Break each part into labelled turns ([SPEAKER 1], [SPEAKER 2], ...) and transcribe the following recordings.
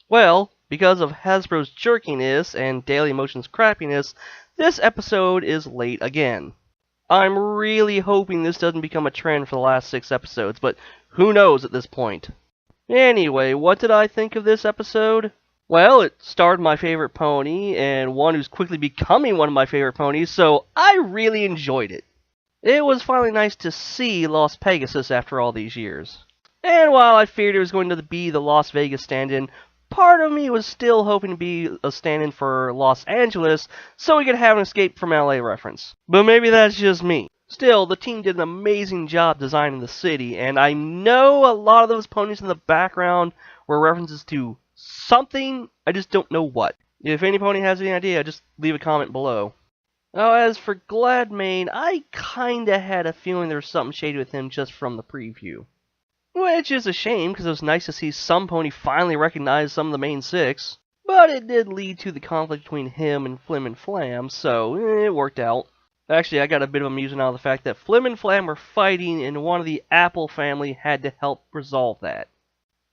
[SPEAKER 1] Well, because of Hasbro's jerkiness and Dailymotion's crappiness, this episode is late again. I'm really hoping this doesn't become a trend for the last 6 episodes, but who knows at this point. Anyway, what did I think of this episode? Well, it starred my favorite pony, and one who's quickly becoming one of my favorite ponies, so I really enjoyed it. It was finally nice to see Las Pegasus after all these years. And while I feared it was going to be the Las Vegas stand-in, part of me was still hoping to be a stand-in for Los Angeles so we could have an Escape from LA reference. But maybe that's just me. Still, the team did an amazing job designing the city, and I know a lot of those ponies in the background were references to something, I just don't know what. If any pony has any idea, just leave a comment below. Now, as for Gladmane, I kinda had a feeling there was something shady with him just from the preview. Which is a shame, because it was nice to see some pony finally recognize some of the main 6. But it did lead to the conflict between him and Flim and Flam, so it worked out. Actually, I got a bit of amusement out of the fact that Flim and Flam were fighting, and one of the Apple family had to help resolve that.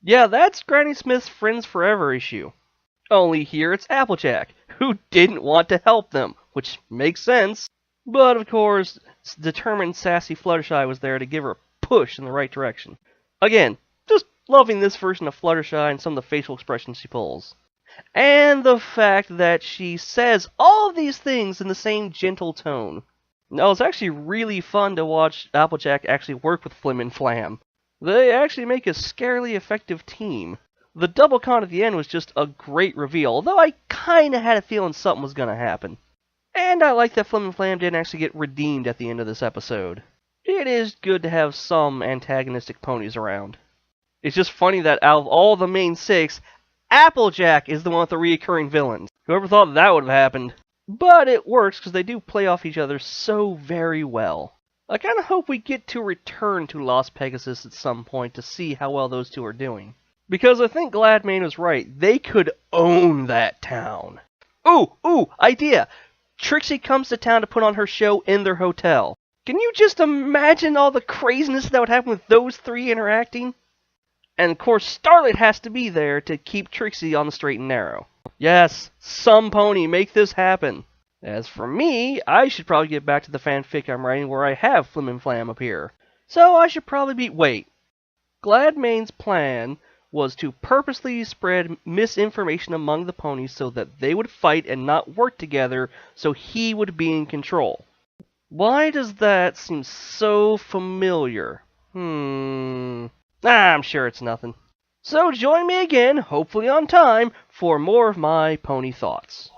[SPEAKER 1] Yeah, that's Granny Smith's Friends Forever issue. Only here it's Applejack, who didn't want to help them, which makes sense. But of course, determined sassy Fluttershy was there to give her a push in the right direction. Again, just loving this version of Fluttershy and some of the facial expressions she pulls. And the fact that she says all of these things in the same gentle tone. Now, it's actually really fun to watch Applejack actually work with Flim and Flam. They actually make a scarily effective team. The double con at the end was just a great reveal, although I kinda had a feeling something was gonna happen. And I like that Flim and Flam didn't actually get redeemed at the end of this episode. It is good to have some antagonistic ponies around. It's just funny that out of all the main 6, Applejack is the one with the reoccurring villains. Whoever thought that would have happened? But it works because they do play off each other so very well. I kinda hope we get to return to Las Pegasus at some point to see how well those two are doing. Because I think Gladmane was right, they could own that town. Ooh, idea! Trixie comes to town to put on her show in their hotel. Can you just imagine all the craziness that would happen with those 3 interacting? And of course, Starlight has to be there to keep Trixie on the straight and narrow. Yes, some pony, make this happen. As for me, I should probably get back to the fanfic I'm writing where I have Flim and Flam appear. So I should probably be... Wait. Gladmane's plan was to purposely spread misinformation among the ponies so that they would fight and not work together so he would be in control. Why does that seem so familiar? I'm sure it's nothing. So join me again, hopefully on time, for more of my pony thoughts.